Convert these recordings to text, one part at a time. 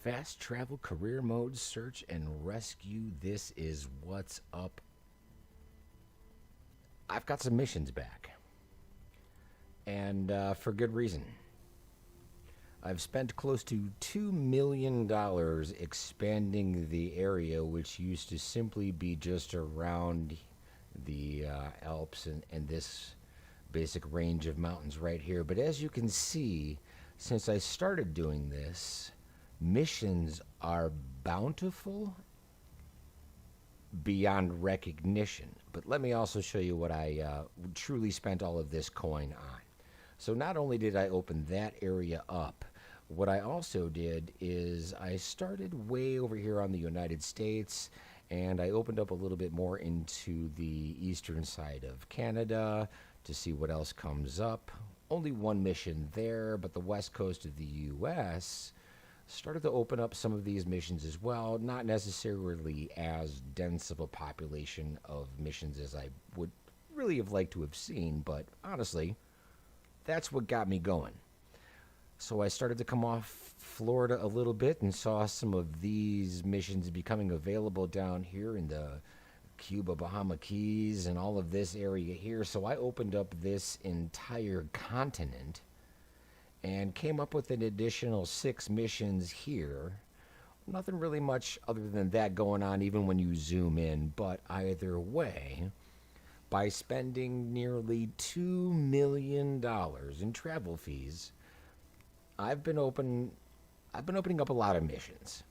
Fast travel, career mode, search and rescue. This is what's up. I've got some missions back. And for good reason. I've spent close to $2 million expanding the area, which used to simply be just around the Alps and this basic range of mountains right here. But as you can see, since I started doing this, missions are bountiful beyond recognition. But let me also show you what I truly spent all of this coin on. So not only did I open that area up, what I also did is I started way over here on the United States, and I opened up a little bit more into the eastern side of Canada to see what else comes up. Only one mission there, but the west coast of the U.S. started to open up some of these missions as well. Not necessarily as dense of a population of missions as I would really have liked to have seen, but honestly, that's what got me going. So I started to come off Florida a little bit and saw some of these missions becoming available down here in the Cuba, Bahama Keys, and all of this area here. So I opened up this entire continent and came up with an additional 6 missions here. Nothing really much other than that going on even when you zoom in, but either way, by spending nearly $2 million in travel fees, I've been opening up a lot of missions.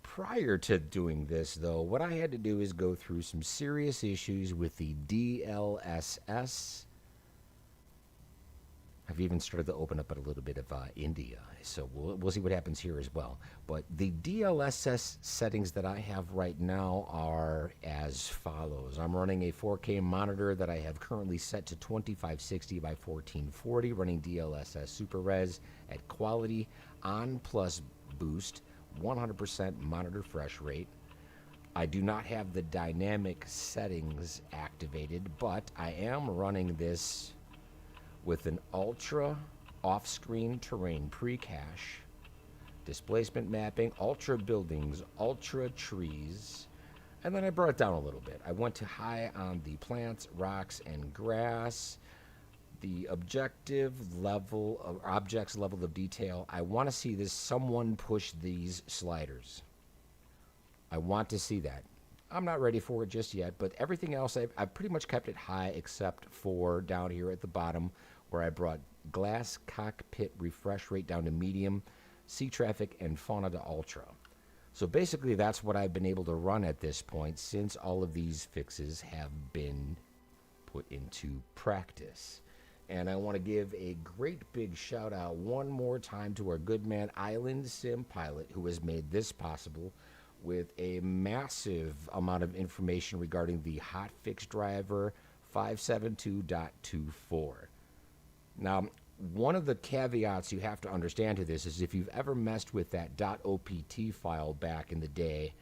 Prior to doing this, though, what I had to do is go through some serious issues with the DLSS. I've even started to open up a little bit of India, so we'll see what happens here as well. But the DLSS settings that I have right now are as follows. I'm running a 4K monitor that I have currently set to 2560 by 1440, running DLSS Super Res at quality, on plus boost, 100% monitor fresh rate. I do not have the dynamic settings activated, but I am running this with an ultra off-screen terrain pre-cache, displacement mapping, ultra buildings, ultra trees, and then I brought it down a little bit. I went to high on the plants, rocks, and grass. The objects level of detail, I want to see this, someone push these sliders. I want to see that. I'm not ready for it just yet, but everything else, I've pretty much kept it high except for down here at the bottom where I brought glass cockpit refresh rate down to medium, sea traffic, and fauna to ultra. So basically that's what I've been able to run at this point since all of these fixes have been put into practice. And I want to give a great big shout out one more time to our good man Island Sim Pilot, who has made this possible with a massive amount of information regarding the Hotfix Driver 572.24. Now, one of the caveats you have to understand to this is if you've ever messed with that .opt file back in the day,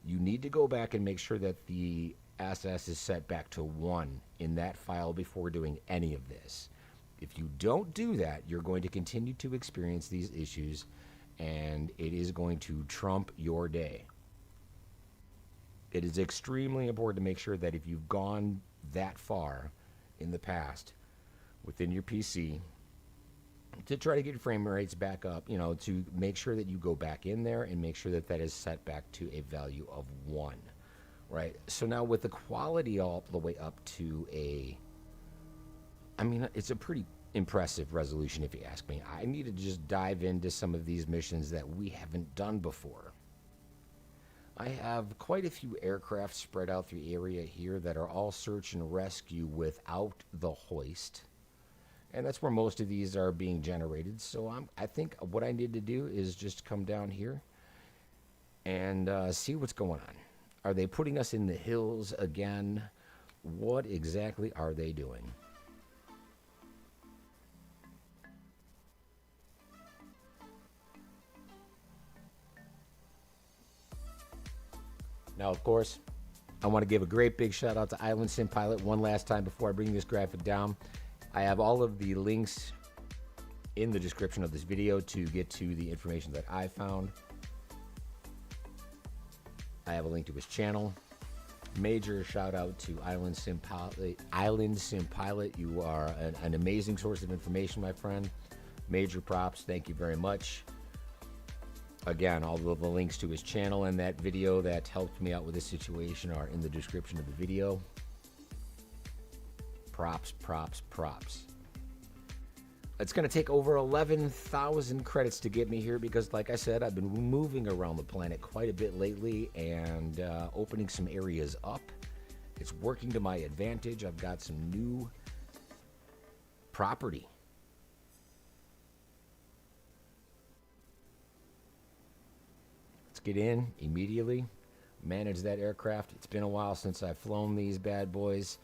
you need to go back and make sure that the SS is set back to 1 in that file before doing any of this. If you don't do that, you're going to continue to experience these issues, and it is going to trump your day. It is extremely important to make sure that if you've gone that far in the past within your PC to try to get frame rates back up, to make sure that you go back in there and make sure that that is set back to a value of 1, right? So now with the quality all the way up to it's a pretty impressive resolution if you ask me. I need to just dive into some of these missions that we haven't done before. I have quite a few aircraft spread out through the area here that are all search and rescue without the hoist. And that's where most of these are being generated. So I think what I need to do is just come down here and see what's going on. Are they putting us in the hills again? What exactly are they doing? Now, of course, I want to give a great big shout out to Island Sim Pilot one last time before I bring this graphic down. I have all of the links in the description of this video to get to the information that I found. I have a link to his channel. Major shout out to Island Sim Pilot. You are an amazing source of information, my friend. Major props. Thank you very much. Again, all of the links to his channel and that video that helped me out with this situation are in the description of the video. Props, props, props. It's going to take over 11,000 credits to get me here because, like I said, I've been moving around the planet quite a bit lately and opening some areas up. It's working to my advantage. I've got some new property. Let's get in immediately, manage that aircraft. It's been a while since I've flown these bad boys.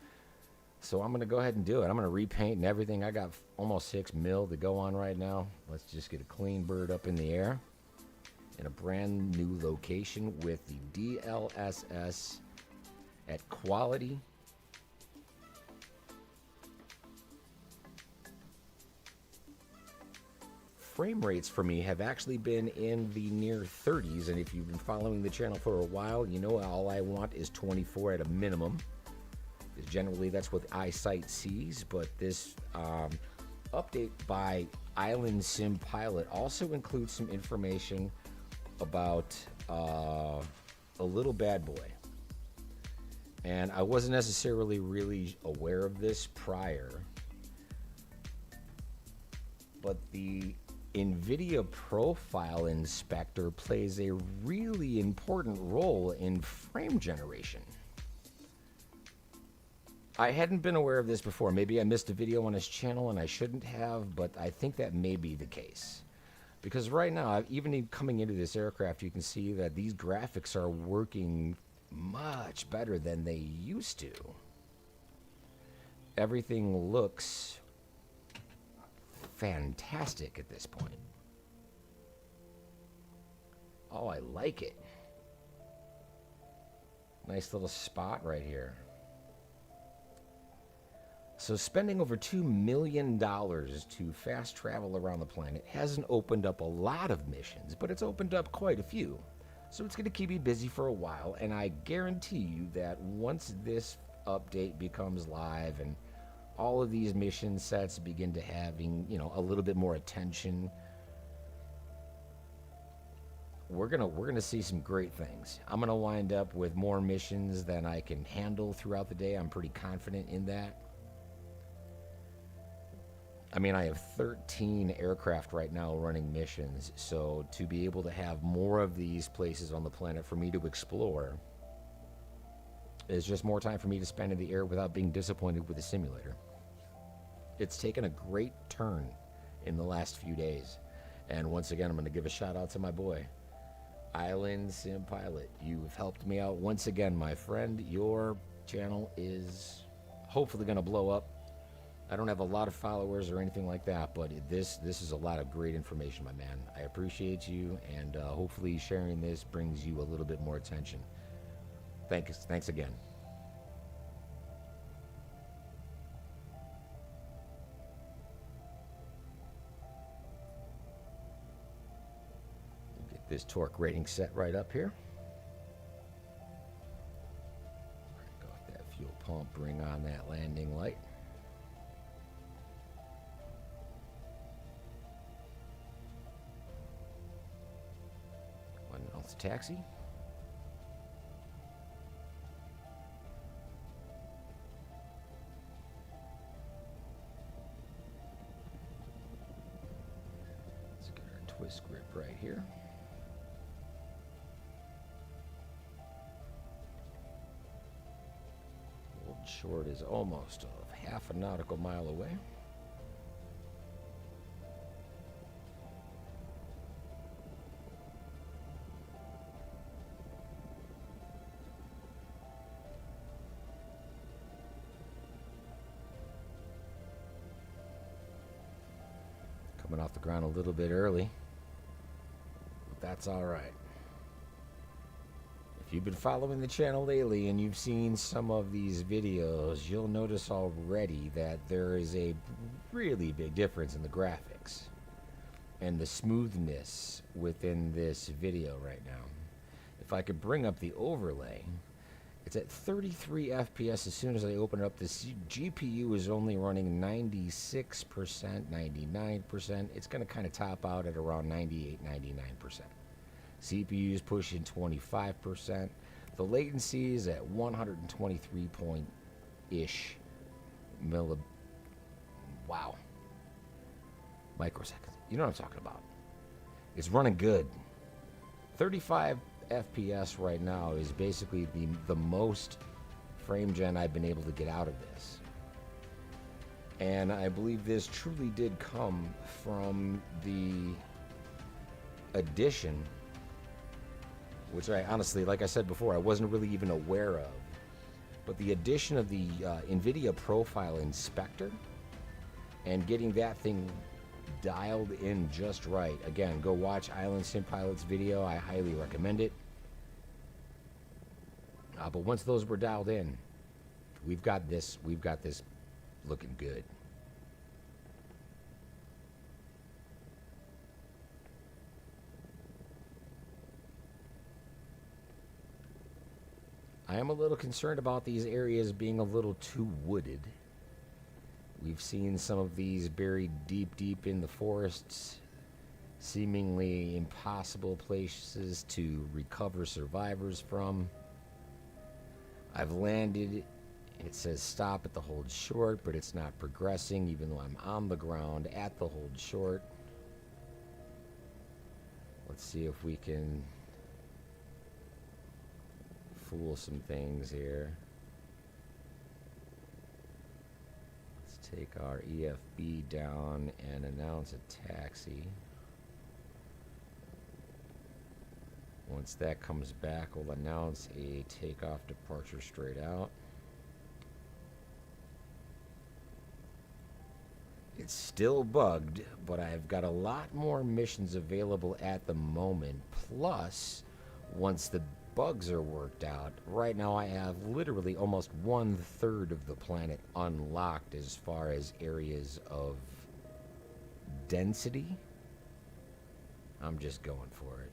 So I'm going to go ahead and do it. I'm going to repaint and everything. I got almost 6 mil to go on right now. Let's just get a clean bird up in the air in a brand new location with the DLSS at quality. Frame rates for me have actually been in the near 30s, and if you've been following the channel for a while, you know all I want is 24 at a minimum. Generally, that's what eyesight sees, but this update by Island Sim Pilot also includes some information about a little bad boy. And I wasn't necessarily really aware of this prior, but the NVIDIA Profile Inspector plays a really important role in frame generation. I hadn't been aware of this before. Maybe I missed a video on his channel and I shouldn't have, but I think that may be the case. Because right now, even coming into this aircraft, you can see that these graphics are working much better than they used to. Everything looks fantastic at this point. Oh, I like it. Nice little spot right here. So spending over $2 million to fast travel around the planet hasn't opened up a lot of missions, but it's opened up quite a few. So it's going to keep me busy for a while, and I guarantee you that once this update becomes live and all of these mission sets begin to having, a little bit more attention, we're gonna see some great things. I'm gonna wind up with more missions than I can handle throughout the day. I'm pretty confident in that. I mean, I have 13 aircraft right now running missions, so to be able to have more of these places on the planet for me to explore is just more time for me to spend in the air without being disappointed with the simulator. It's taken a great turn in the last few days, and once again, I'm going to give a shout out to my boy, Island Sim Pilot. You've helped me out once again, my friend. Your channel is hopefully going to blow up. I don't have a lot of followers or anything like that, but this is a lot of great information, my man. I appreciate you, and hopefully sharing this brings you a little bit more attention. Thanks again. Get this torque rating set right up here. Go off that fuel pump, bring on that landing light. 1 ounce taxi. Let's get our twist grip right here. Old short is almost half a nautical mile away. Coming off the ground a little bit early, but that's all right. If you've been following the channel lately and you've seen some of these videos, you'll notice already that there is a really big difference in the graphics. and the smoothness within this video right now. If I could bring up the overlay, it's at 33 FPS. As soon as I open it up, this GPU is only running 96%, 99%. It's going to kind of top out at around 98, 99%. CPU is pushing 25%. The latency is at 123 point-ish wow. Microseconds. You know what I'm talking about. It's running good. 35 FPS right now is basically the most frame gen I've been able to get out of this. And I believe this truly did come from the addition, which I honestly, like I said before, I wasn't really even aware of. But the addition of the NVIDIA Profile Inspector and getting that thing dialed in just right. Again, go watch Island Sim Pilot's video. I highly recommend it. But once those were dialed in, we've got this looking good. I am a little concerned about these areas being a little too wooded. We've seen some of these buried deep in the forests, seemingly impossible places to recover survivors from. I've landed, it says stop at the hold short, but it's not progressing even though I'm on the ground at the hold short. Let's see if we can fool some things here. Let's take our EFB down and announce a taxi. Once that comes back, we'll announce a takeoff departure straight out. It's still bugged, but I've got a lot more missions available at the moment. Plus, once the bugs are worked out, right now I have literally almost 1/3 of the planet unlocked as far as areas of density. I'm just going for it.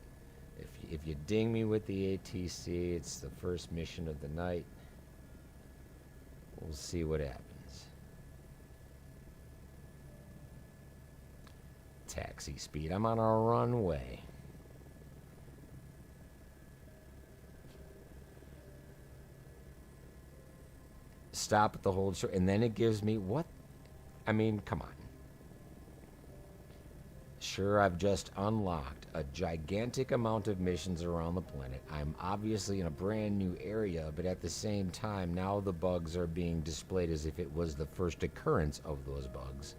If you ding me with the ATC, it's the first mission of the night. We'll see what happens. Taxi speed. I'm on our runway. Stop at the hold short, and then it gives me what? I mean, come on. Sure, I've just unlocked a gigantic amount of missions around the planet. I'm obviously in a brand new area, but at the same time, now the bugs are being displayed as if it was the first occurrence of those bugs.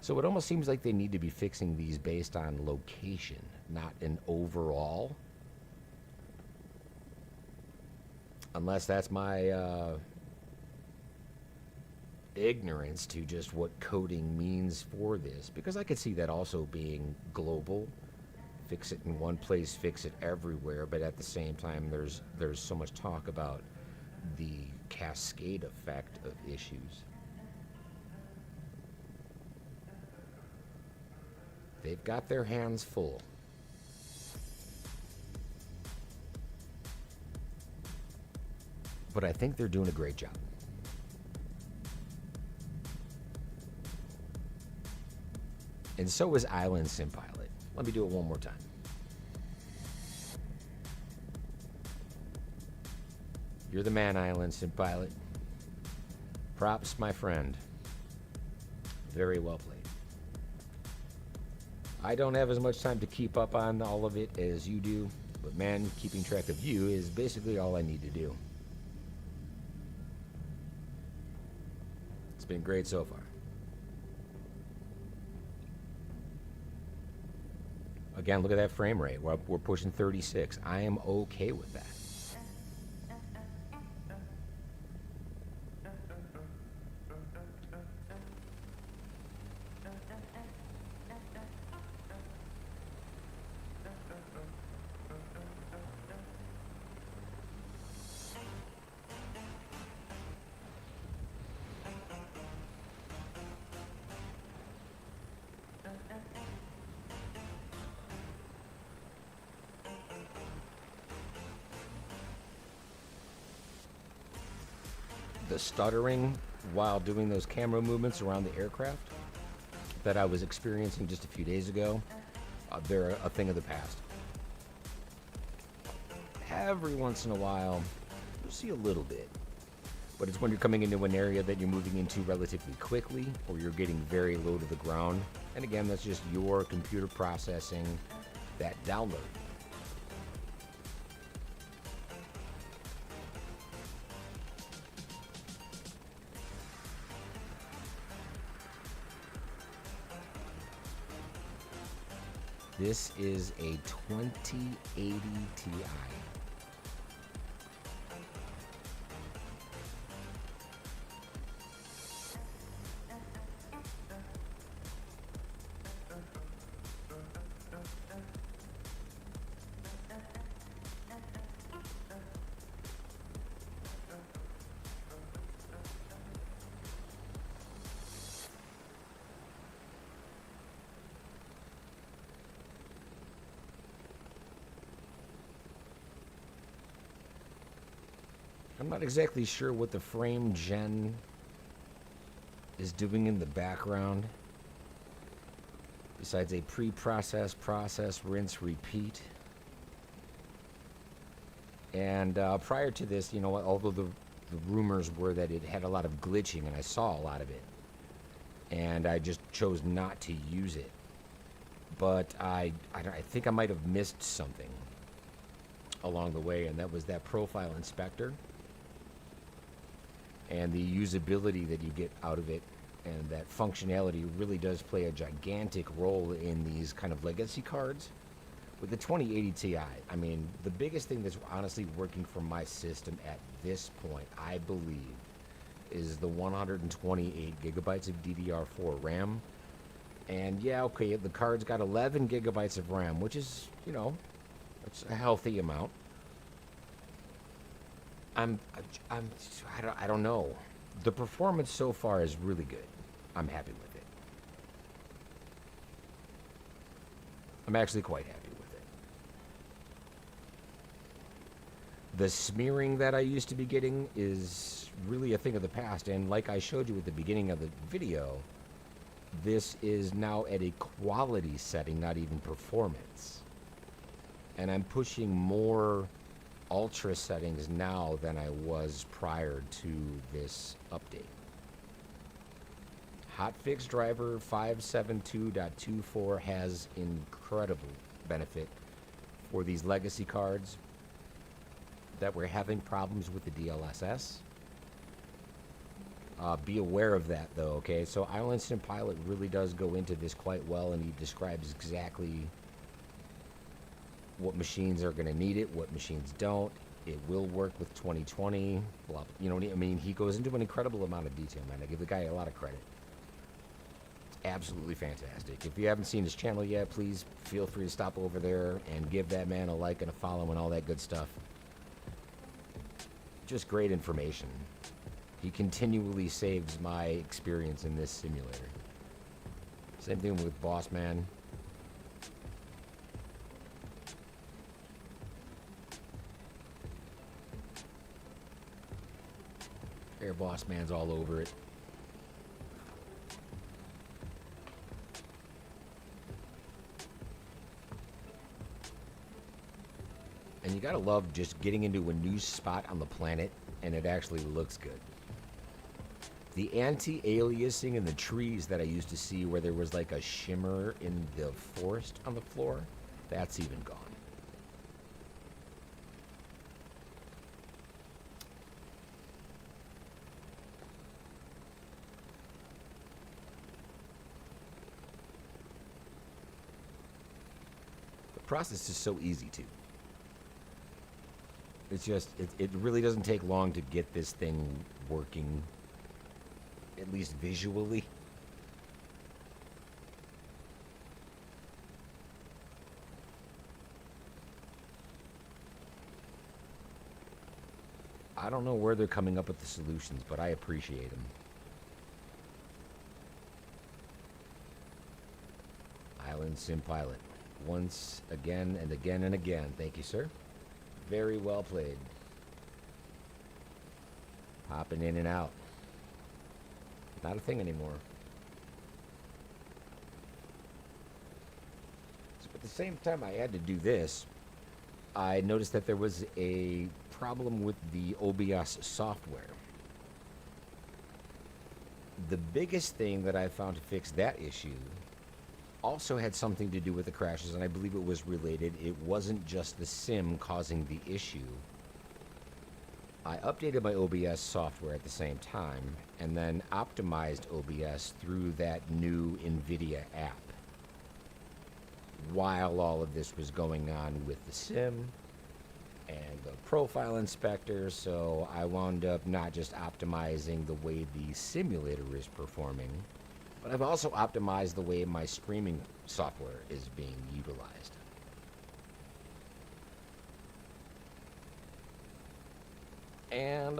So it almost seems like they need to be fixing these based on location, not an overall. Unless that's my ignorance to just what coding means for this, because I could see that also being global. Fix it in one place, fix it everywhere, but at the same time there's so much talk about the cascade effect of issues. They've got their hands full. But I think they're doing a great job. And so is Island Sim Pilot. Let me do it one more time. You're the man, Island Sim Pilot. Props, my friend. Very well played. I don't have as much time to keep up on all of it as you do, but man, keeping track of you is basically all I need to do. It's been great so far. Again, look at that frame rate. We're pushing 36. I am okay with that. the stuttering while doing those camera movements around the aircraft that I was experiencing just a few days ago, they're a thing of the past. Every once in a while, you'll see a little bit. But it's when you're coming into an area that you're moving into relatively quickly, or you're getting very low to the ground. And again, that's just your computer processing that download. This is a 2080 Ti. I'm not exactly sure what the frame gen is doing in the background, besides a pre-process, process, rinse, repeat. And prior to this, you know, although the rumors were that it had a lot of glitching, and I saw a lot of it, and I just chose not to use it. But I think I might have missed something along the way, and that was that profile inspector and the usability that you get out of it, and that functionality really does play a gigantic role in these kind of legacy cards. With the 2080 Ti, I mean, the biggest thing that's honestly working for my system at this point, I believe, is the 128 gigabytes of DDR4 RAM. And yeah, okay, the card's got 11 gigabytes of RAM, which is, you know, it's a healthy amount. I don't know. The performance so far is really good. I'm happy with it. I'm actually quite happy with it. The smearing that I used to be getting is really a thing of the past, and like I showed you at the beginning of the video, this is now at a quality setting, not even performance. And I'm pushing more ultra settings now than I was prior to this update. Hotfix Driver 572.24 has incredible benefit for these legacy cards that were having problems with the DLSS. Be aware of that though, okay? So Instant Pilot really does go into this quite well, and he describes exactly what machines are going to need it, what machines don't. It will work with 2020, blah, you know what I mean? He goes into an incredible amount of detail, man. I give the guy a lot of credit. It's absolutely fantastic. If you haven't seen his channel yet, please feel free to stop over there and give that man a like and a follow and all that good stuff. Just great information. He continually saves my experience in this simulator. Same thing with Boss Man. Air Boss Man's all over it. And you gotta love just getting into a new spot on the planet and it actually looks good. The anti-aliasing in the trees that I used to see where there was like a shimmer in the forest on the floor, that's even gone. The process is so easy too. It's just, it really doesn't take long to get this thing working, at least visually. I don't know where they're coming up with the solutions, but I appreciate them. Island Sim Pilot. Once again and again and again. Thank you, sir. Very well played. Hopping in and out. Not a thing anymore. So at the same time I had to do this, I noticed that there was a problem with the OBS software. The biggest thing that I found to fix that issue also had something to do with the crashes, and I believe it was related. It wasn't just the sim causing the issue. I updated my OBS software at the same time, and then optimized OBS through that new NVIDIA app while all of this was going on with the sim and the profile inspector. So I wound up not just optimizing the way the simulator is performing, but I've also optimized the way my streaming software is being utilized. And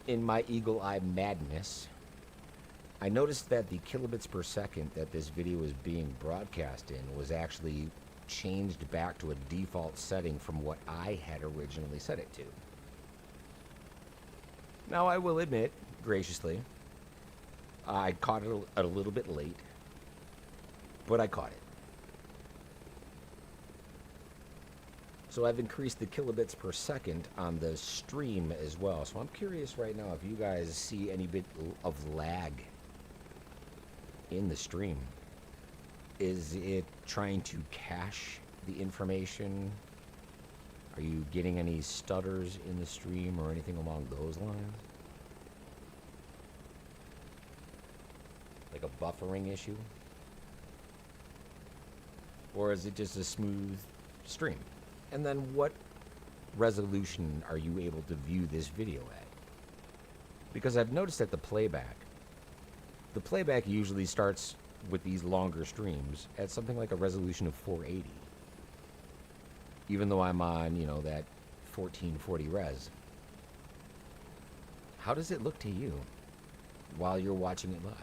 in my eagle eye madness, I noticed that the kilobits per second that this video is being broadcast in was actually changed back to a default setting from what I had originally set it to. Now, I will admit, graciously, I caught it a little bit late, but I caught it. So I've increased the kilobits per second on the stream as well. So I'm curious right now if you guys see any bit of lag in the stream. Is it trying to cache the information? Are you getting any stutters in the stream or anything along those lines? Like a buffering issue? Or is it just a smooth stream? And then what resolution are you able to view this video at? Because I've noticed that the playback usually starts with these longer streams at something like a resolution of 480. Even though I'm on, that 1440 res. How does it look to you while you're watching it live?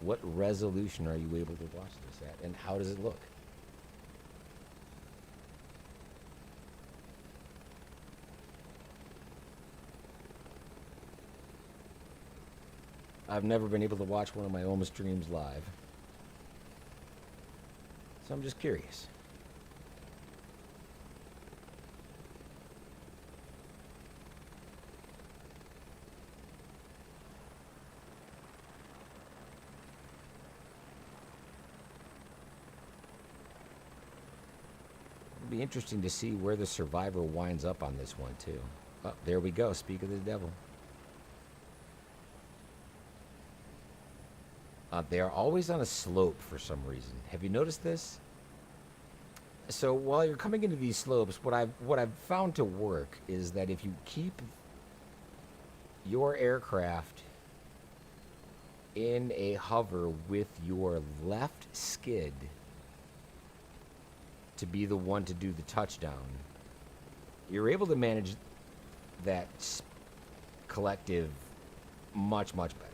What resolution are you able to watch this at, and how does it look? I've never been able to watch one of my own streams live, so I'm just curious. It'll be interesting to see where the survivor winds up on this one too. Oh, there we go. Speak of the devil. They are always on a slope for some reason. Have you noticed this? So while you're coming into these slopes, what I've found to work is that if you keep your aircraft in a hover with your left skid to be the one to do the touchdown, you're able to manage that collective much, much better.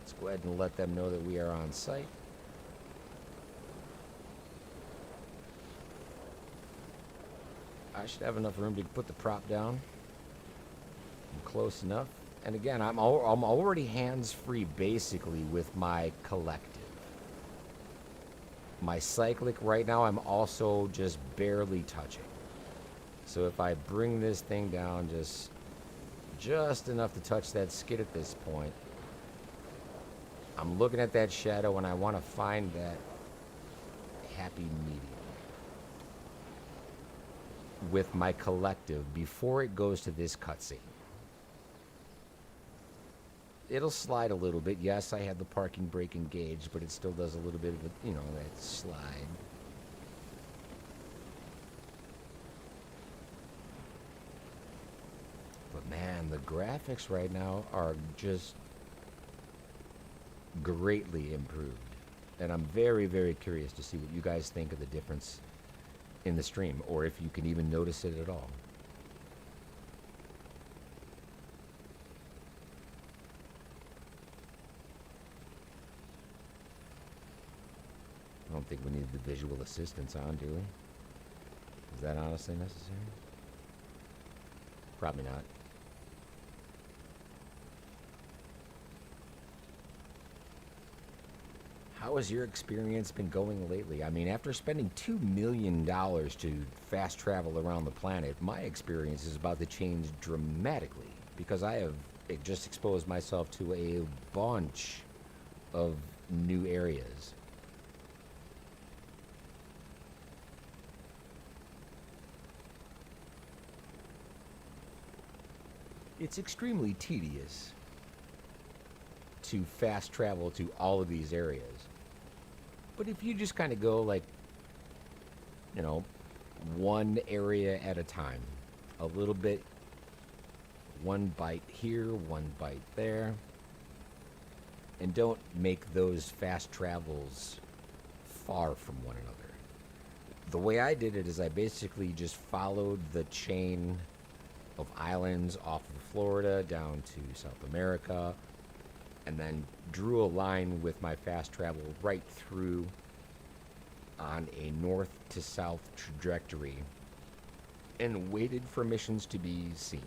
Let's go ahead and let them know that we are on site. I should have enough room to put the prop down. I'm close enough. And again, I'm already hands-free basically with my collective. My cyclic right now, I'm also just barely touching. So if I bring this thing down just enough to touch that skid at this point, I'm looking at that shadow and I want to find that happy medium with my collective before it goes to this cutscene. It'll slide a little bit. Yes, I have the parking brake engaged, but it still does a little bit of a, that slide. But man, the graphics right now are just greatly improved. And I'm very, very curious to see what you guys think of the difference in the stream, or if you can even notice it at all. I don't think we need the visual assistance on, do we? Is that honestly necessary? Probably not. How has your experience been going lately? I mean, after spending $2 million to fast travel around the planet, my experience is about to change dramatically because I have just exposed myself to a bunch of new areas. It's extremely tedious to fast travel to all of these areas. But if you just kind of go like, you know, one area at a time, a little bit, one bite here, one bite there, and don't make those fast travels far from one another. The way I did it is I basically just followed the chain of islands off of Florida down to South America, and then drew a line with my fast travel right through on a north to south trajectory and waited for missions to be seen.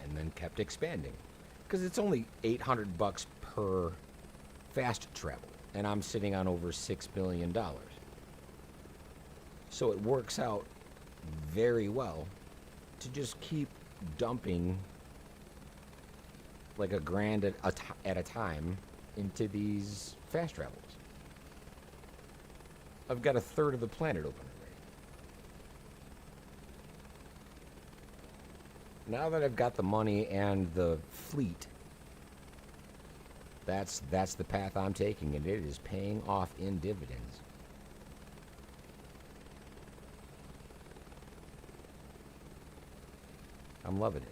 And then kept expanding because it's only $800 per fast travel, and I'm sitting on over $6 billion. So it works out very well to just keep dumping like $1,000 at a time into these fast travels. I've got a third of the planet open already. Now that I've got the money and the fleet, that's the path I'm taking, and it is paying off in dividends. I'm loving it.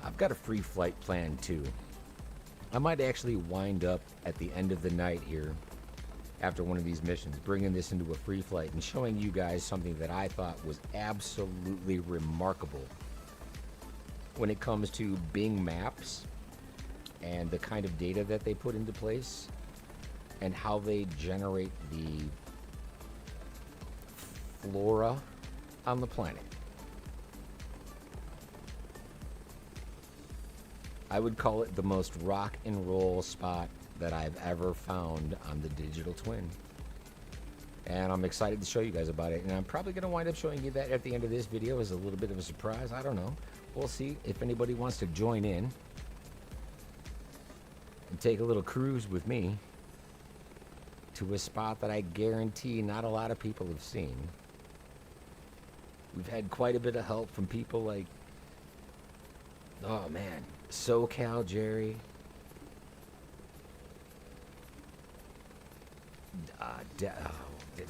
I've got a free flight plan too. I might actually wind up at the end of the night here after one of these missions, bringing this into a free flight and showing you guys something that I thought was absolutely remarkable when it comes to Bing Maps and the kind of data that they put into place and how they generate the flora on the planet. I would call it the most rock and roll spot that I've ever found on the digital twin. And I'm excited to show you guys about it. And I'm probably going to wind up showing you that at the end of this video as a little bit of a surprise. I don't know. We'll see if anybody wants to join in and take a little cruise with me to a spot that I guarantee not a lot of people have seen. We've had quite a bit of help from people like, oh man, SoCal Jerry,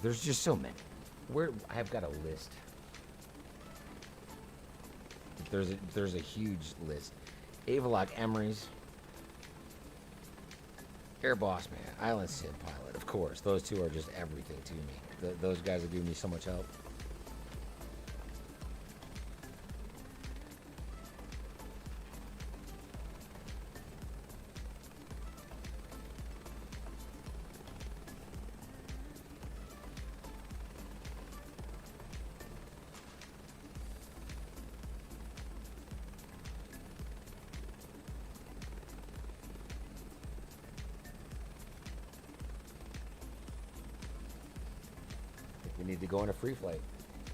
there's just so many. I've got a list. There's a huge list. Avalock Emery's, Air Boss Man, Island Sim Pilot, of course. Those two are just everything to me. Those guys are giving me so much help. We need to go on a free flight.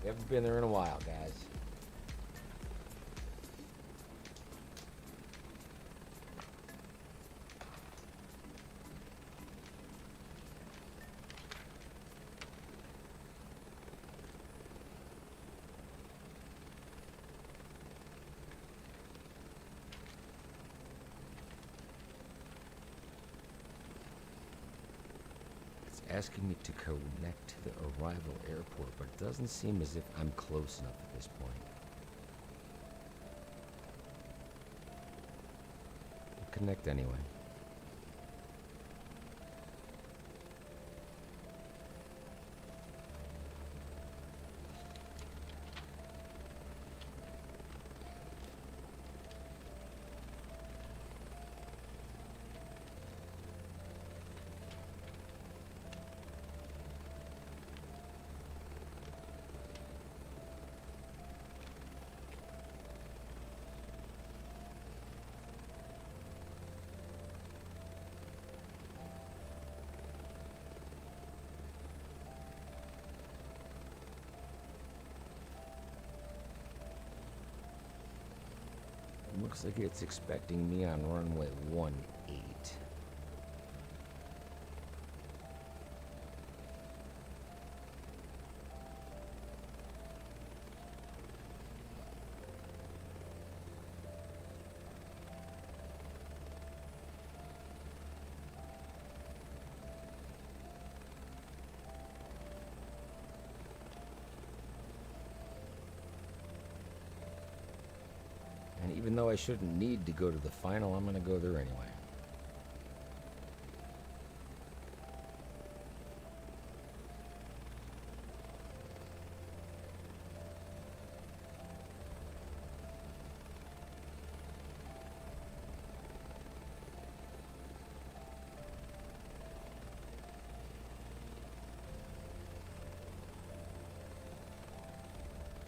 We haven't been there in a while, guys. Asking me to connect to the arrival airport, but it doesn't seem as if I'm close enough at this point. I'll connect anyway. Looks like it's expecting me on runway 18. And even though I shouldn't need to go to the final, I'm going to go there anyway.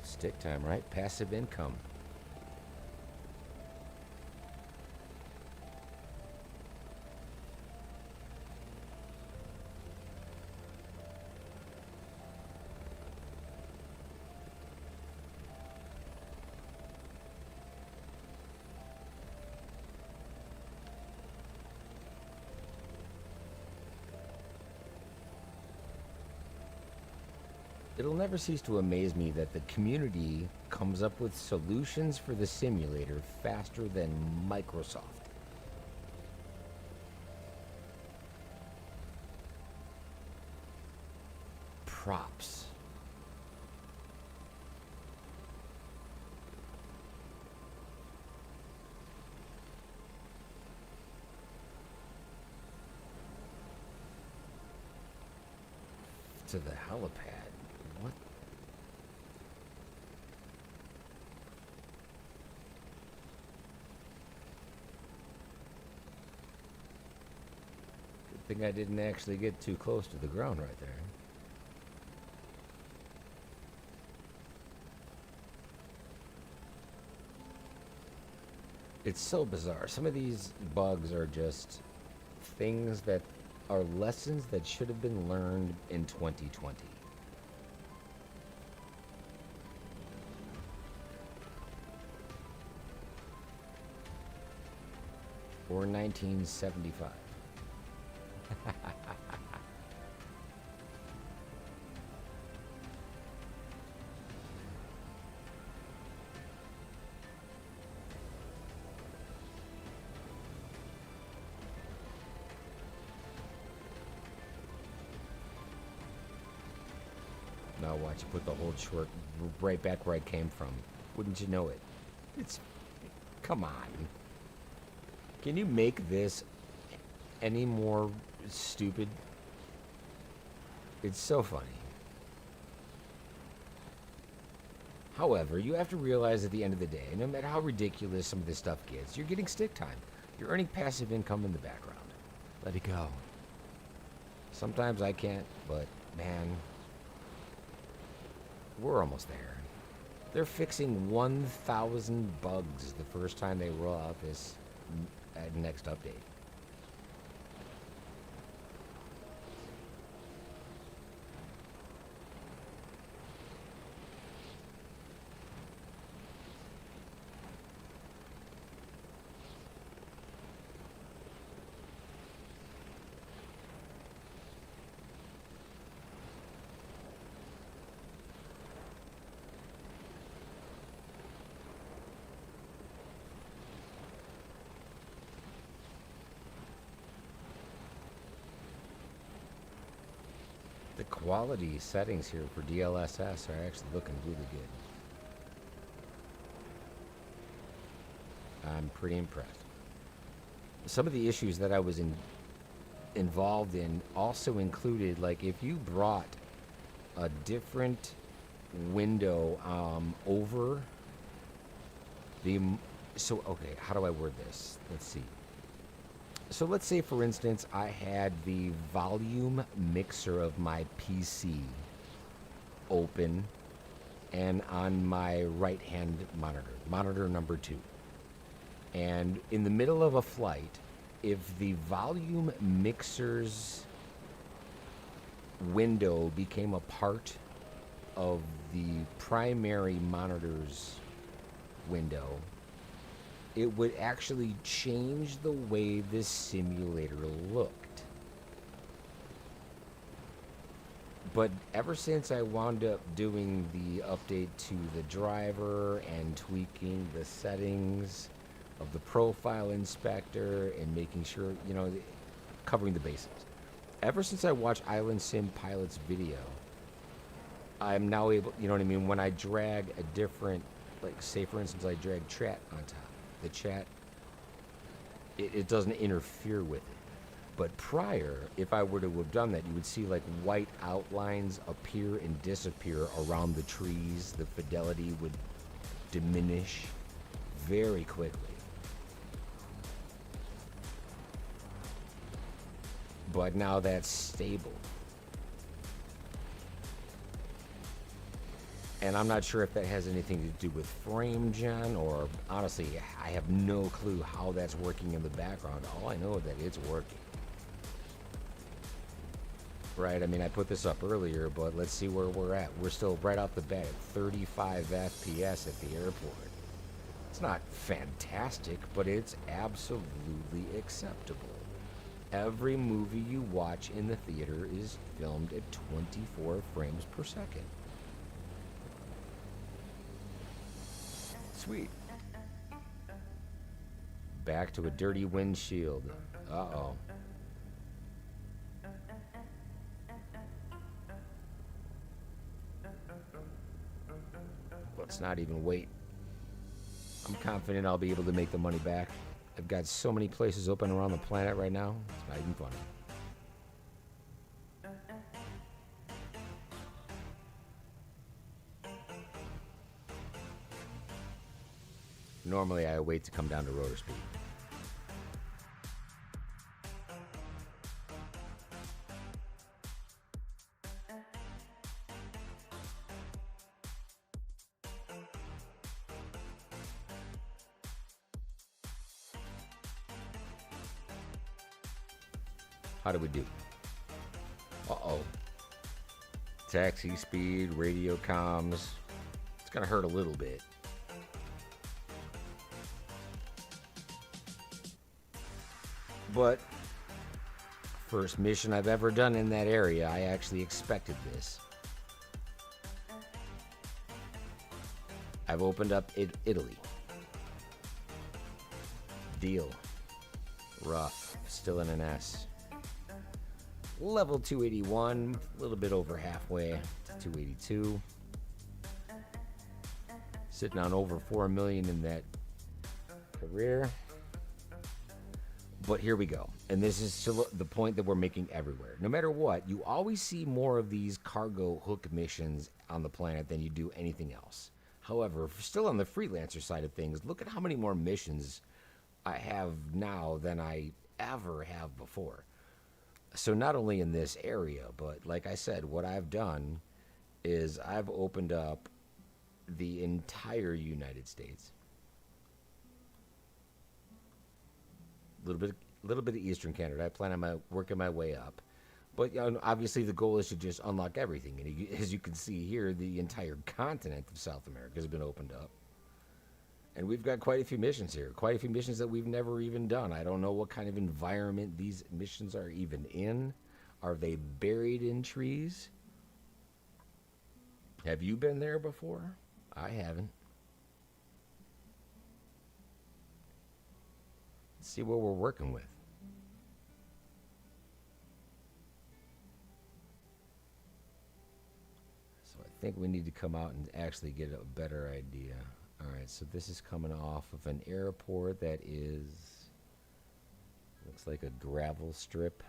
Stick time, right? Passive income. It'll never cease to amaze me that the community comes up with solutions for the simulator faster than Microsoft. Props. To the helipad. What? Good thing I didn't actually get too close to the ground right there. It's so bizarre. Some of these bugs are just things that are lessons that should have been learned in 2020. Or 1975. Now watch, put the whole short right back where I came from. Wouldn't you know it? It's... Come on. Can you make this any more stupid? It's so funny. However, you have to realize at the end of the day, no matter how ridiculous some of this stuff gets, you're getting stick time. You're earning passive income in the background. Let it go. Sometimes I can't, but man, we're almost there. They're fixing 1,000 bugs the first time they roll out this next update. The quality settings here for DLSS are actually looking really good. I'm pretty impressed. Some of the issues that I was involved in also included, like, if you brought a different window over the... So, okay, how do I word this? Let's see. So let's say, for instance, I had the volume mixer of my PC open and on my right-hand monitor, monitor number 2. And in the middle of a flight, if the volume mixer's window became a part of the primary monitor's window, it would actually change the way this simulator looked. But ever since I wound up doing the update to the driver and tweaking the settings of the profile inspector and making sure, you know, covering the basics. Ever since I watched Island Sim Pilot's video, I'm now able, you know what I mean, when I drag a different, like say for instance I drag chat on top, the chat, it doesn't interfere with it. But prior, if I were to have done that, you would see like white outlines appear and disappear around the trees. The fidelity would diminish very quickly. But now that's stable. And I'm not sure if that has anything to do with frame gen, or honestly, I have no clue how that's working in the background. All I know is that it's working. Right, I mean, I put this up earlier, but let's see where we're at. We're still right off the bat at 35 FPS at the airport. It's not fantastic, but it's absolutely acceptable. Every movie you watch in the theater is filmed at 24 frames per second. Sweet. Back to a dirty windshield. Uh-oh. Let's not even wait. I'm confident I'll be able to make the money back. I've got so many places open around the planet right now, it's not even funny. Normally I wait to come down to rotor speed. How do we do? Uh-oh. Taxi speed, radio comms. It's gonna hurt a little bit. But first mission I've ever done in that area, I actually expected this. I've opened up Italy. Deal. Rough. Still in an S. Level 281, a little bit over halfway to 282. Sitting on over 4 million in that career. But here we go. And this is still the point that we're making everywhere. No matter what, you always see more of these cargo hook missions on the planet than you do anything else. However, still on the freelancer side of things, look at how many more missions I have now than I ever have before. So not only in this area, but like I said, what I've done is I've opened up the entire United States. A little bit of Eastern Canada. I plan on working my way up. But obviously the goal is to just unlock everything. And as you can see here, the entire continent of South America has been opened up. And we've got quite a few missions here. Quite a few missions that we've never even done. I don't know what kind of environment these missions are even in. Are they buried in trees? Have you been there before? I haven't. Let's see what we're working with. So I think we need to come out and actually get a better idea. Alright, so this is coming off of an airport that is, looks like a gravel strip.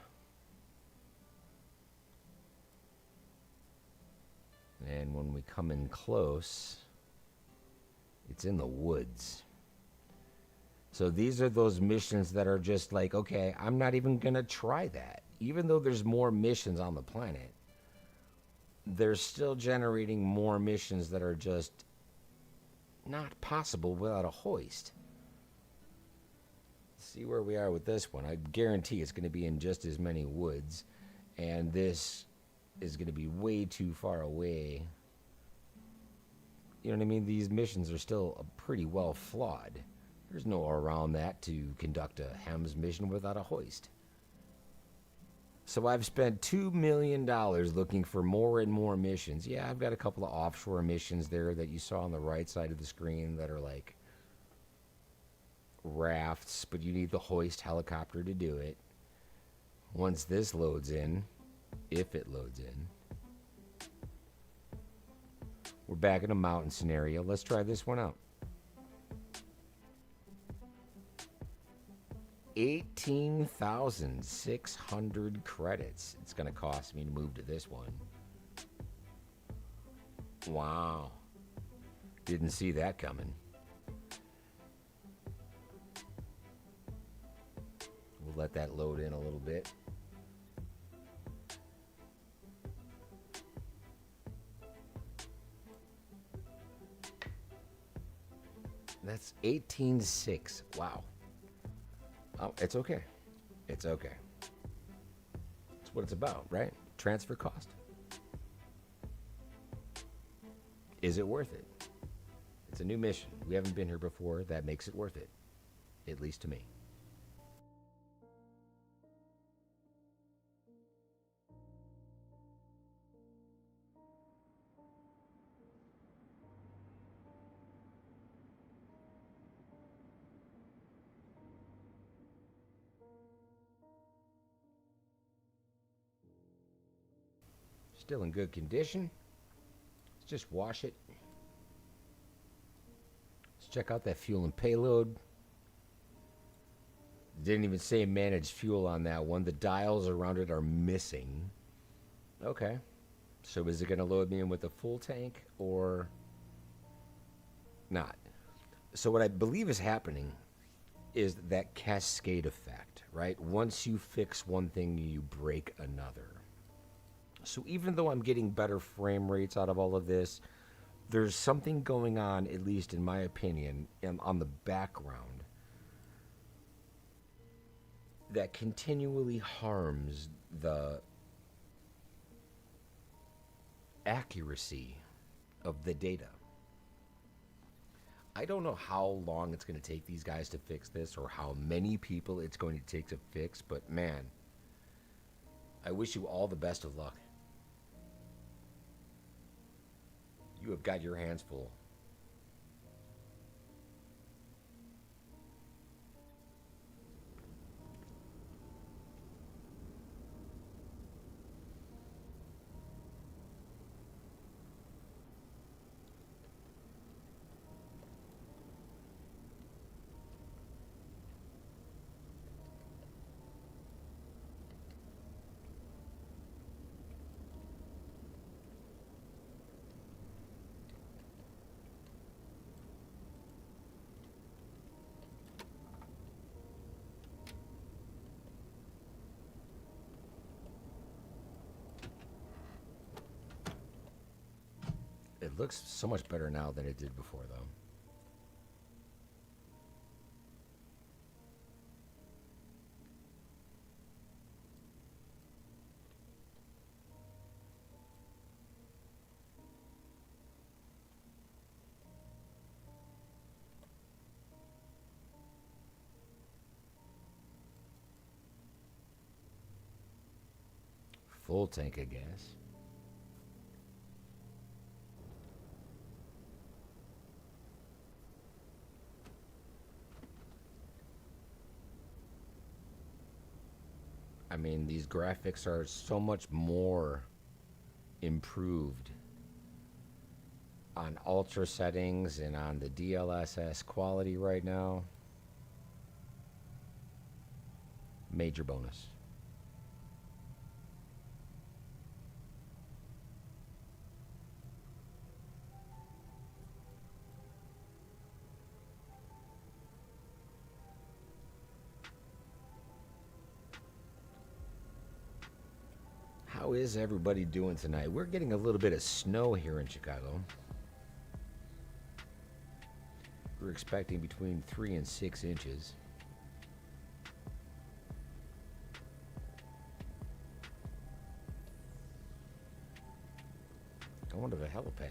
And when we come in close, it's in the woods. So these are those missions that are just like, okay, I'm not even going to try that. Even though there's more missions on the planet, they're still generating more missions that are just not possible without a hoist. See where we are with this one. I guarantee it's going to be in just as many woods, and this is going to be way too far away. You know what I mean? These missions are still pretty well flawed. There's no around that to conduct a HEMS mission without a hoist. So I've spent $2 million looking for more and more missions. Yeah, I've got a couple of offshore missions there that you saw on the right side of the screen that are like rafts, but you need the hoist helicopter to do it. Once this loads in, if it loads in, we're back in a mountain scenario. Let's try this one out. 18,600 credits it's going to cost me to move to this one. Wow. Didn't see that coming. We'll let that load in a little bit. That's 18.6. Wow. Oh, it's okay. It's okay. That's what it's about, right? Transfer cost. Is it worth it? It's a new mission. We haven't been here before. That makes it worth it. At least to me. Still in good condition. Let's just wash it. Let's check out that fuel and payload. Didn't even say manage fuel on that one. The dials around it are missing. Okay. So is it going to load me in with a full tank or not? So what I believe is happening is that cascade effect, right? Once you fix one thing, you break another. So even though I'm getting better frame rates out of all of this, there's something going on, at least in my opinion, on the background that continually harms the accuracy of the data. I don't know how long it's going to take these guys to fix this or how many people it's going to take to fix, but man, I wish you all the best of luck. You have got your hands full. It looks so much better now than it did before, though. Full tank of gas. I mean, these graphics are so much more improved on ultra settings and on the DLSS quality right now. Major bonus. How is everybody doing tonight? We're getting a little bit of snow here in Chicago. We're expecting between 3 and 6 inches. I wonder the helipad.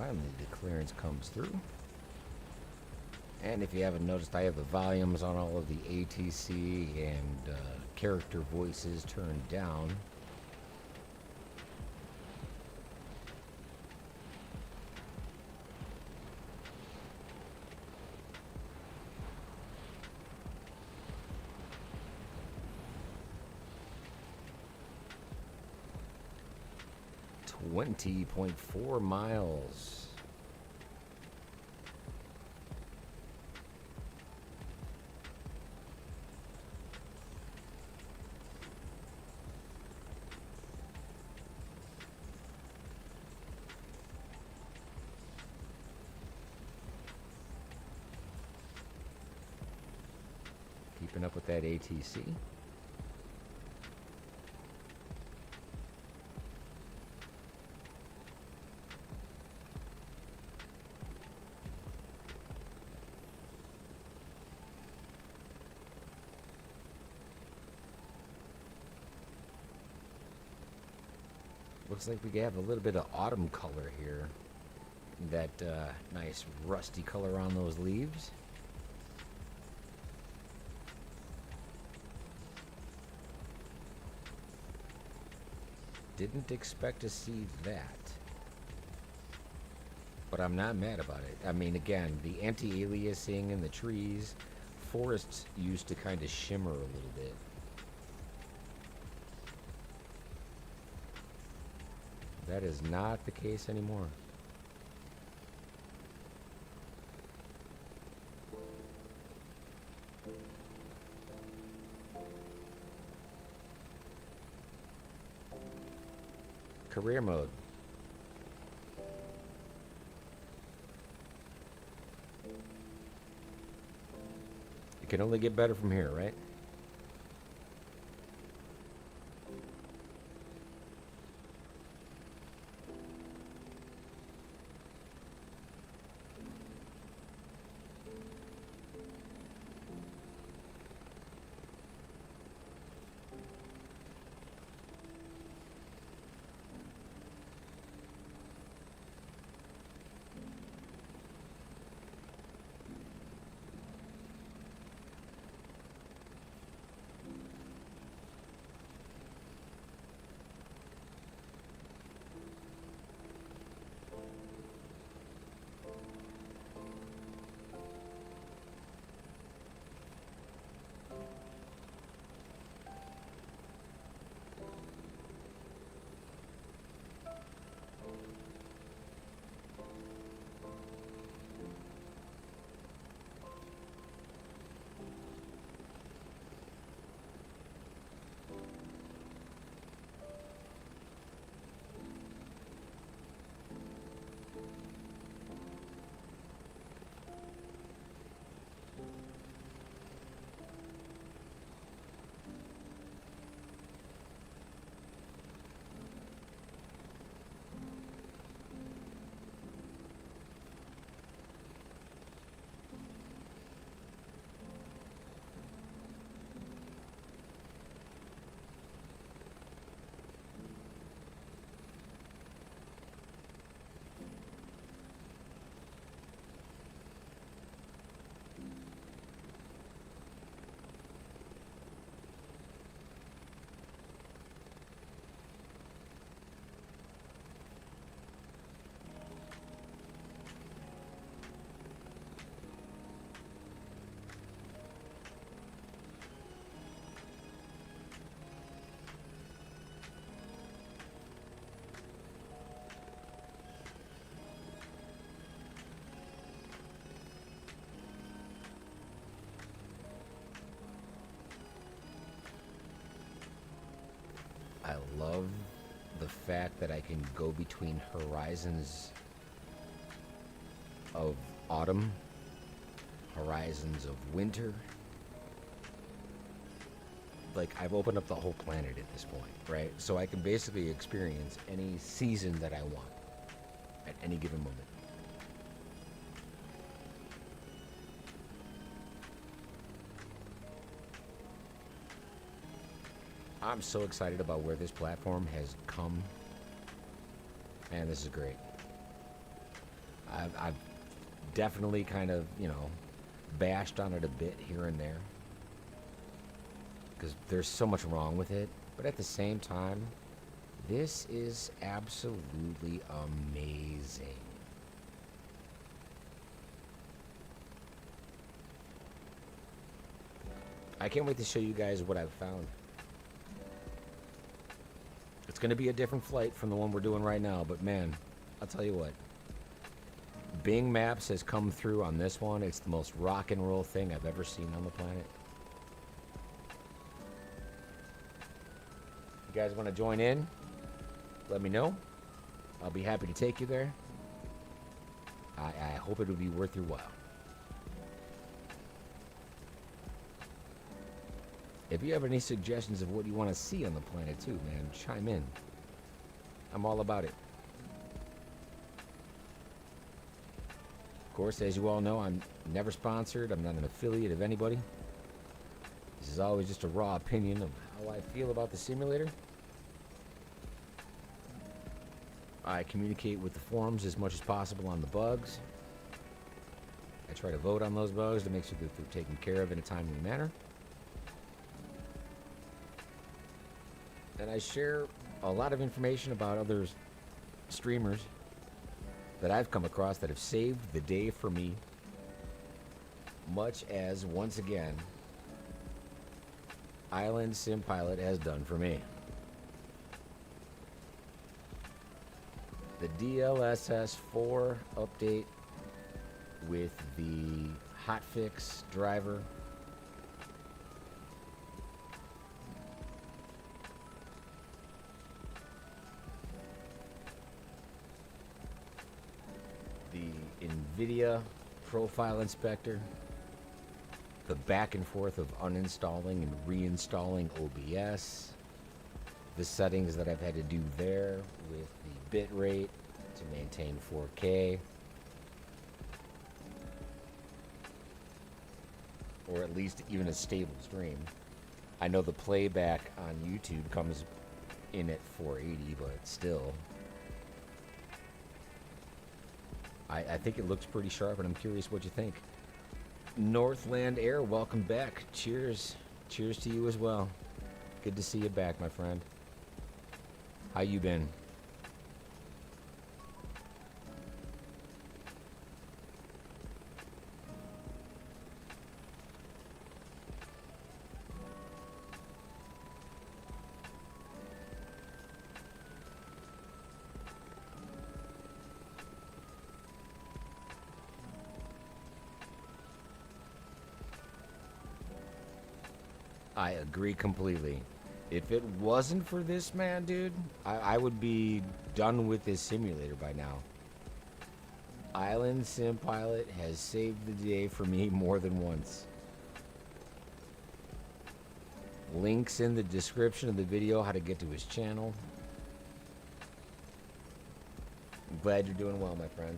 Finally, the clearance comes through. And if you haven't noticed, I have the volumes on all of the ATC and character voices turned down. .4 miles. Keeping up with that ATC. Looks like we have a little bit of autumn color here. That nice rusty color on those leaves. Didn't expect to see that. But I'm not mad about it. I mean, again, the anti-aliasing in the trees, forests used to kind of shimmer a little bit. That is not the case anymore. Career mode. It can only get better from here, right? I love the fact that I can go between horizons of autumn, horizons of winter. Like, I've opened up the whole planet at this point, right? So I can basically experience any season that I want at any given moment. I'm so excited about where this platform has come. Man, this is great. I've definitely kind of, you know, bashed on it a bit here and there because there's so much wrong with it. But at the same time, this is absolutely amazing. I can't wait to show you guys what I've found. It's going to be a different flight from the one we're doing right now, but man, I'll tell you what. Bing Maps has come through on this one. It's the most rock and roll thing I've ever seen on the planet. You guys want to join in? Let me know. I'll be happy to take you there. I hope it'll be worth your while. If you have any suggestions of what you want to see on the planet too, man, chime in. I'm all about it. Of course, as you all know, I'm never sponsored. I'm not an affiliate of anybody. This is always just a raw opinion of how I feel about the simulator. I communicate with the forums as much as possible on the bugs. I try to vote on those bugs to make sure that they're taken care of in a timely manner. And I share a lot of information about other streamers that I've come across that have saved the day for me, much as, once again, Island Sim Pilot has done for me. The DLSS 4 update with the Hotfix Driver. The NVIDIA Profile Inspector. The back and forth of uninstalling and reinstalling OBS. The settings that I've had to do there with the bit rate to maintain 4K. Or at least even a stable stream. I know the playback on YouTube comes in at 480, but still. I think it looks pretty sharp, and I'm curious what you think. Northland Air, welcome back. Cheers. Cheers to you as well. Good to see you back, my friend. How you been? I agree completely. If it wasn't for this, man, dude, I would be done with this simulator by now. Island Sim Pilot has saved the day for me more than once. Links in the description of the video how to get to his channel. I'm glad you're doing well, my friend.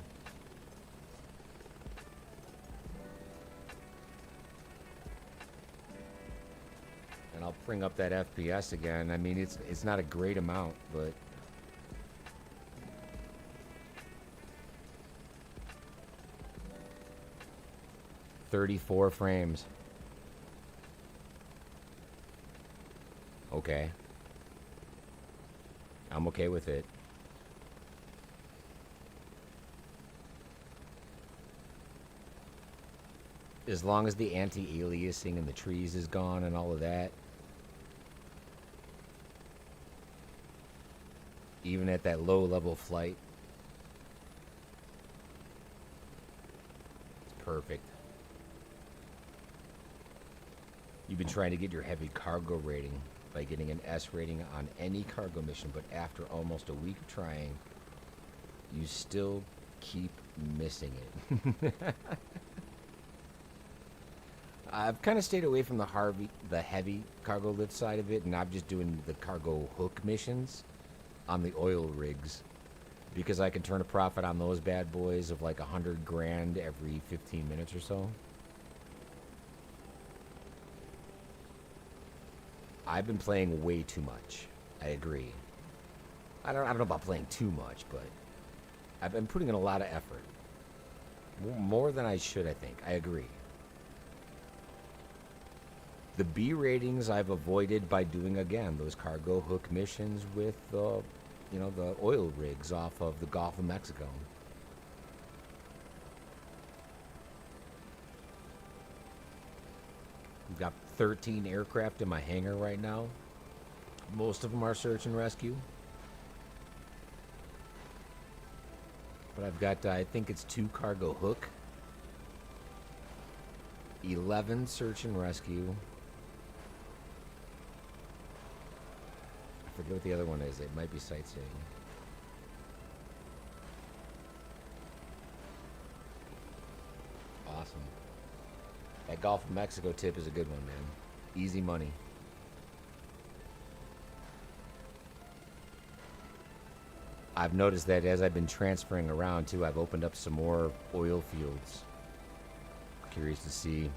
And I'll bring up that FPS again. I mean, it's not a great amount, but .34 frames. Okay. I'm okay with it. As long as the anti-aliasing and the trees is gone and all of that. Even at that low level flight. It's perfect. You've been trying to get your heavy cargo rating by getting an S rating on any cargo mission, but after almost a week of trying, you still keep missing it. I've kind of stayed away from the heavy cargo lift side of it, and I'm just doing the cargo hook missions on the oil rigs because I can turn a profit on those bad boys of like 100 grand every 15 minutes or so. I've been playing way too much. I agree. I don't know about playing too much, but I've been putting in a lot of effort. More than I should, I think. I agree. The B ratings I've avoided by doing, again, those cargo hook missions with the, the oil rigs off of the Gulf of Mexico. We've got 13 aircraft in my hangar right now. Most of them are search and rescue. But I've got, I think it's 2 cargo hook, 11 search and rescue. I forget what the other one is. It might be sightseeing. Awesome. That Gulf of Mexico tip is a good one, man. Easy money. I've noticed that as I've been transferring around too, I've opened up some more oil fields. Curious to see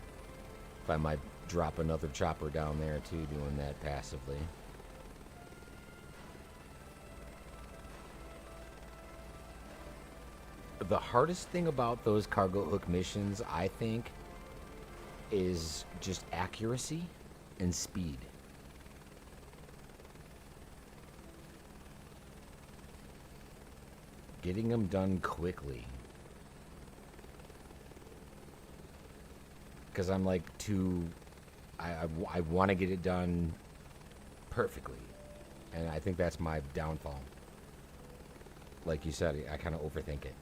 if I might drop another chopper down there too, doing that passively. The hardest thing about those cargo hook missions, I think, is just accuracy and speed. Getting them done quickly. Because I'm like I want to get it done perfectly. And I think that's my downfall. Like you said, I kind of overthink it.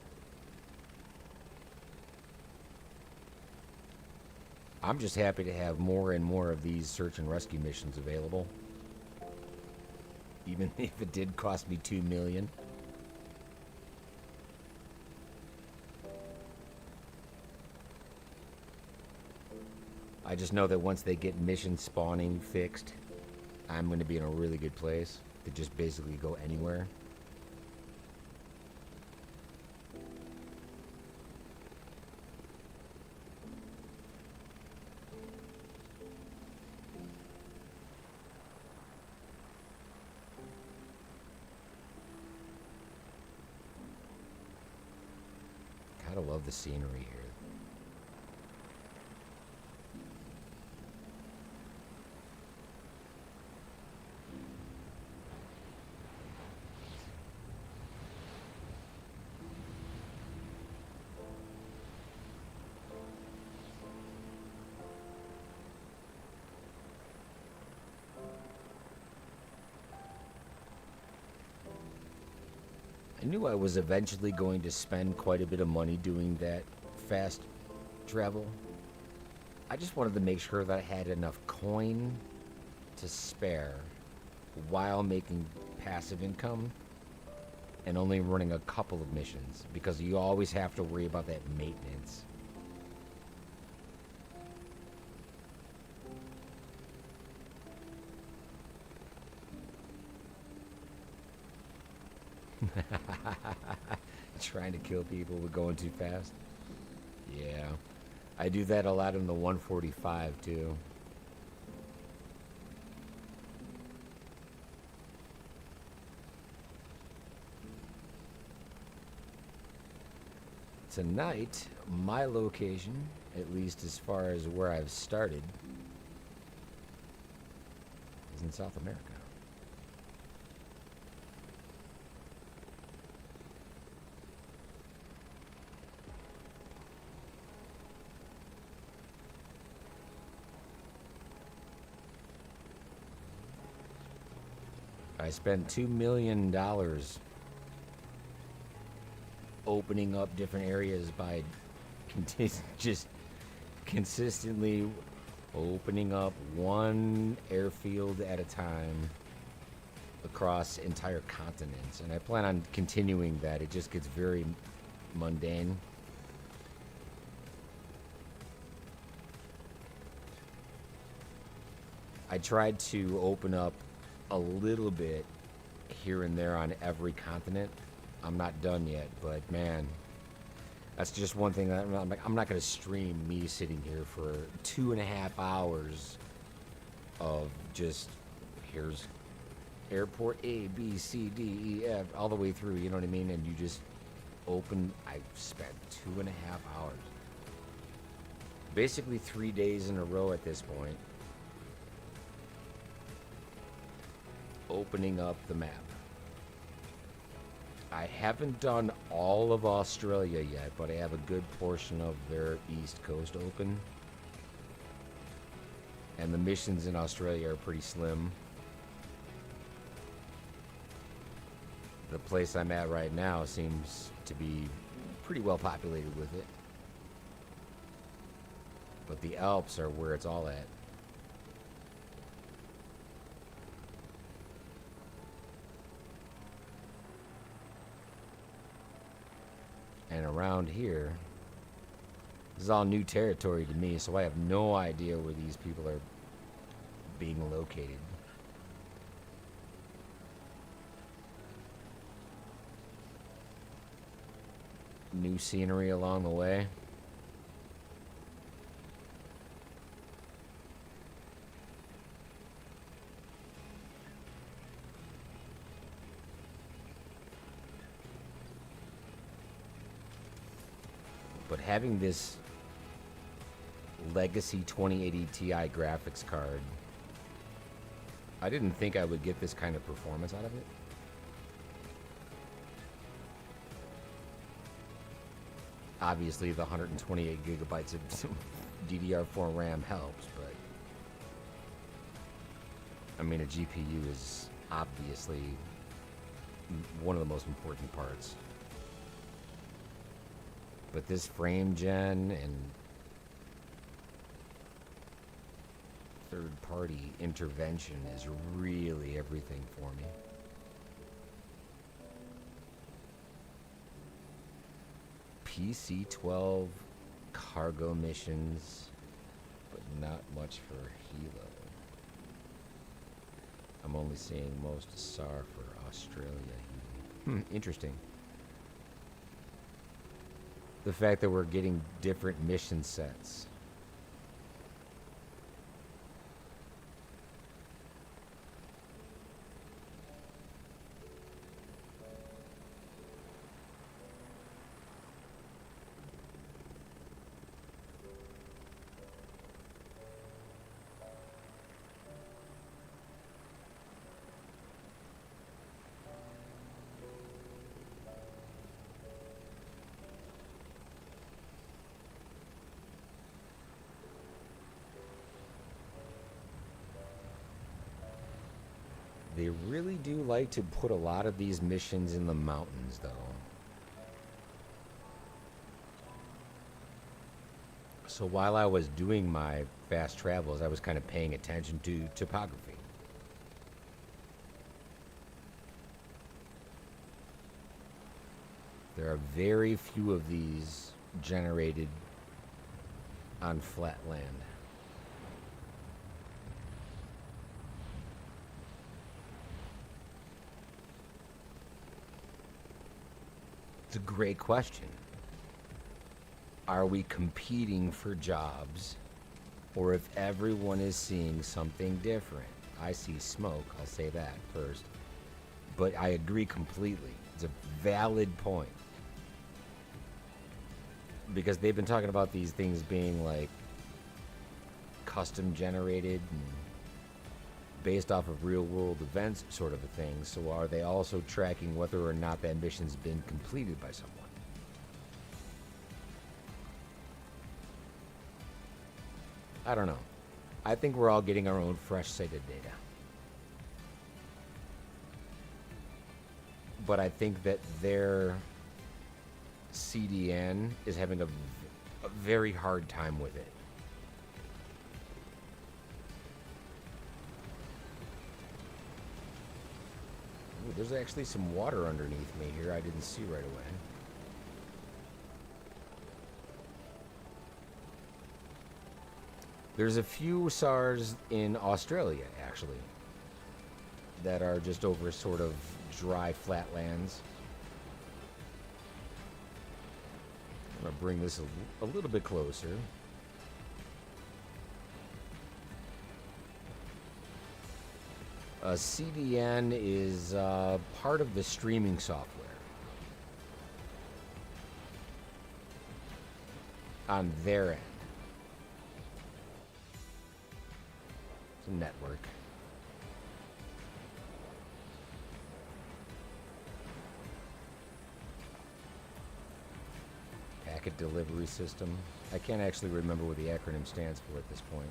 I'm just happy to have more and more of these search and rescue missions available. Even if it did cost me $2 million. I just know that once they get mission spawning fixed, I'm going to be in a really good place to just basically go anywhere. Gotta love the scenery here. I knew I was eventually going to spend quite a bit of money doing that fast travel. I just wanted to make sure that I had enough coin to spare while making passive income and only running a couple of missions, because you always have to worry about that maintenance. Trying to kill people with going too fast. Yeah, I do that a lot in the 145 too. Tonight, my location, at least as far as where I've started, is in South America. I spent $2 million opening up different areas by just consistently opening up one airfield at a time across entire continents. And I plan on continuing that. It just gets very mundane. I tried to open up a little bit here and there on every continent. I'm not done yet, but man, that's just one thing that I'm not going to stream me sitting here for 2.5 hours of just, here's airport A, B, C, D, E, F, all the way through, you know what I mean? And you just opened, I spent 2.5 hours. Basically 3 days in a row at this point. Opening up the map. I haven't done all of Australia yet, but I have a good portion of their east coast open. And the missions in Australia are pretty slim. The place I'm at right now seems to be pretty well populated with it. But the Alps are where it's all at. And around here, this is all new territory to me, so I have no idea where these people are being located. New scenery along the way. But having this legacy 2080 Ti graphics card, I didn't think I would get this kind of performance out of it. Obviously, the 128 gigabytes of DDR4 RAM helps, but I mean, a GPU is obviously one of the most important parts. But this frame gen and third-party intervention is really everything for me. PC-12 cargo missions, but not much for Hilo. I'm only seeing most SAR for Australia. Interesting. The fact that we're getting different mission sets. They really do like to put a lot of these missions in the mountains, though. So while I was doing my fast travels, I was kind of paying attention to topography. There are very few of these generated on flat land. It's a great question. Are we competing for jobs, or if everyone is seeing something different? I see smoke, I'll say that first. But I agree completely. It's a valid point. Because they've been talking about these things being like custom generated and based off of real world events sort of a thing. So are they also tracking whether or not that mission's been completed by someone? I don't know. I think we're all getting our own fresh set of data. But I think that their CDN is having a very hard time with it. Ooh, there's actually some water underneath me here I didn't see right away. There's a few SARs in Australia, actually, that are just over sort of dry flatlands. I'm going to bring this a little bit closer. CDN is part of the streaming software. on their end. It's a network. Packet delivery system. I can't actually remember what the acronym stands for at this point.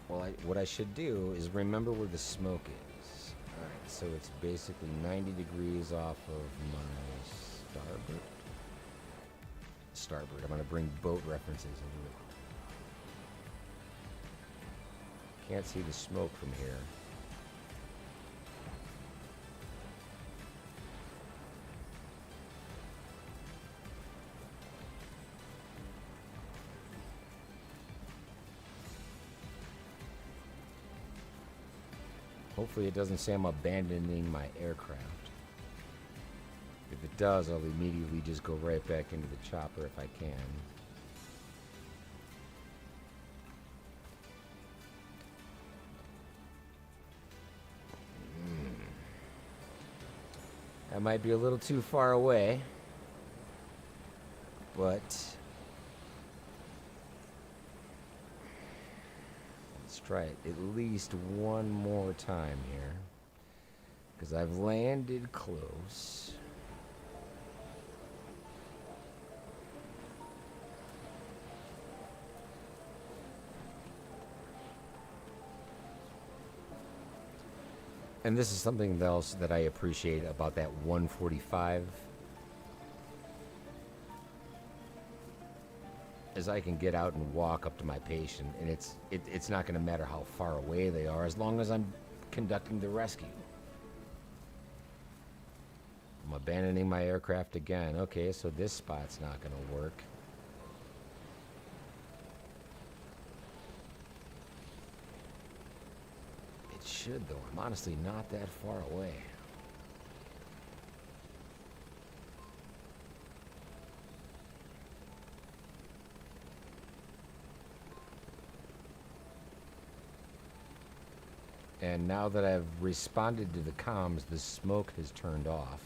Well, what I should do is remember where the smoke is. Alright, so it's basically 90 degrees off of my starboard. Starboard. I'm going to bring boat references into it. Can't see the smoke from here. Hopefully it doesn't say I'm abandoning my aircraft. If it does, I'll immediately just go right back into the chopper if I can. That might be a little too far away, but let's try it at least one more time here, because I've landed close. And this is something else that I appreciate about that 145, is I can get out and walk up to my patient, and it's not going to matter how far away they are as long as I'm conducting the rescue. I'm abandoning my aircraft again. Okay, so this spot's not going to work. Should though. I'm honestly not that far away. And now that I've responded to the comms, the smoke has turned off.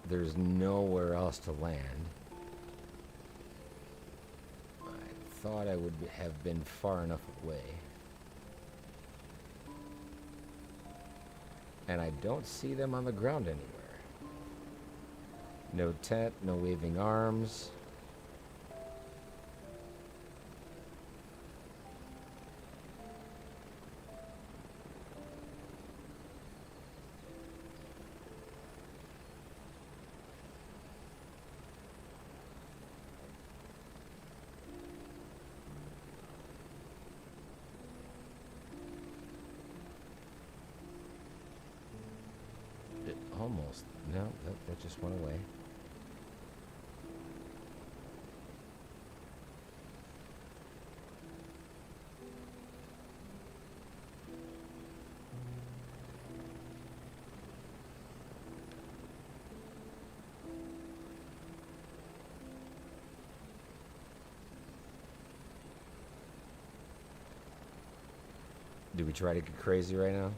There's nowhere else to land. I thought I would have been far enough away. And I don't see them on the ground anywhere. No tent, no waving arms. Almost. No, that just went away. Do we try to get crazy right now?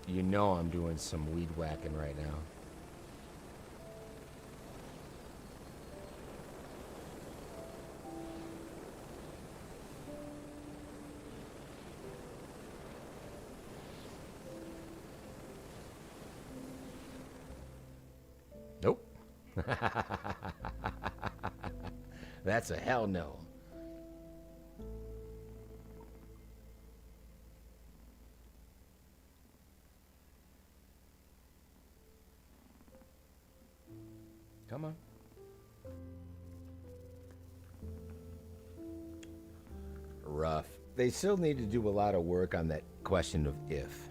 You know I'm doing some weed whacking right now. Nope. That's a hell no. Come on. Rough. They still need to do a lot of work on that question of if.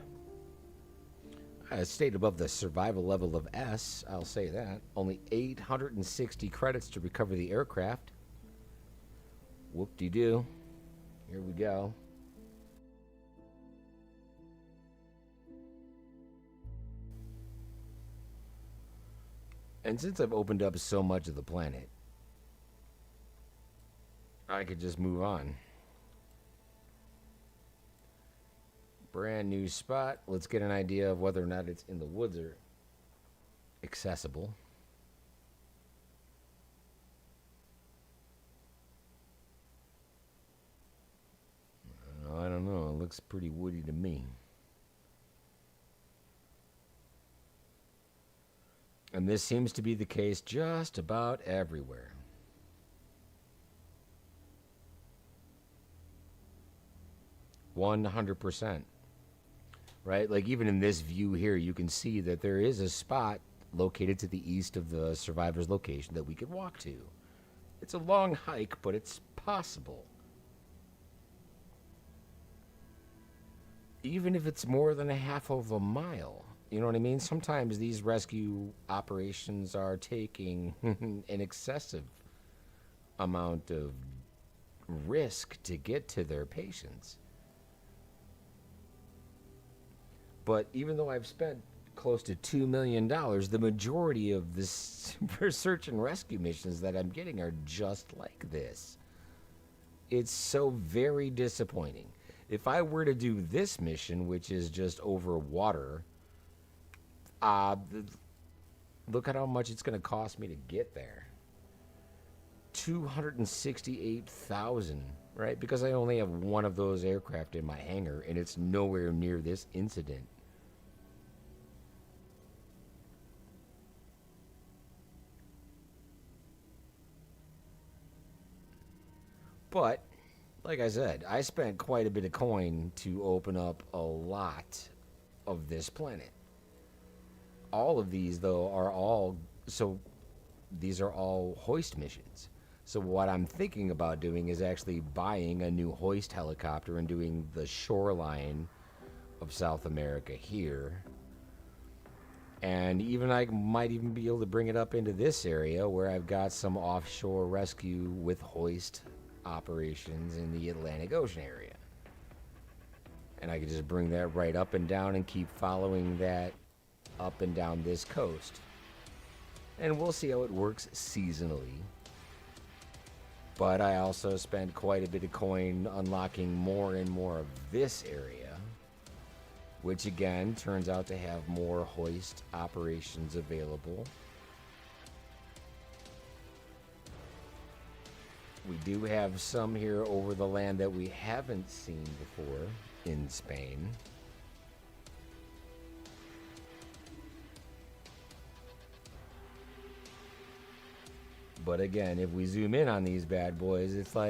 Stayed above the survival level of S, I'll say that. Only 860 credits to recover the aircraft. Whoop-de-doo. Here we go. And since I've opened up so much of the planet, I could just move on. Brand new spot. Let's get an idea of whether or not it's in the woods or accessible. I don't know. It looks pretty woody to me. And this seems to be the case just about everywhere. %100%. Right? Like even in this view here, you can see that there is a spot located to the east of the survivor's location that we could walk to. It's a long hike, but it's possible. Even if it's more than a half of a mile. You know what I mean? Sometimes these rescue operations are taking an excessive amount of risk to get to their patients. But even though I've spent close to $2 million, the majority of the search and rescue missions that I'm getting are just like this. It's so very disappointing. If I were to do this mission, which is just over water, look at how much it's going to cost me to get there. $268,000, right? Because I only have one of those aircraft in my hangar, and it's nowhere near this incident. But, like I said, I spent quite a bit of coin to open up a lot of this planet. All of these, though, are all... So, these are all hoist missions. So what I'm thinking about doing is actually buying a new hoist helicopter and doing the shoreline of South America here. And even I might even be able to bring it up into this area where I've got some offshore rescue with hoist operations in the Atlantic Ocean area. And I could just bring that right up and down and keep following that up and down this coast. And we'll see how it works seasonally. But I also spent quite a bit of coin unlocking more and more of this area, which again turns out to have more hoist operations available. We do have some here over the land that we haven't seen before in Spain. But again, if we zoom in on these bad boys, it's like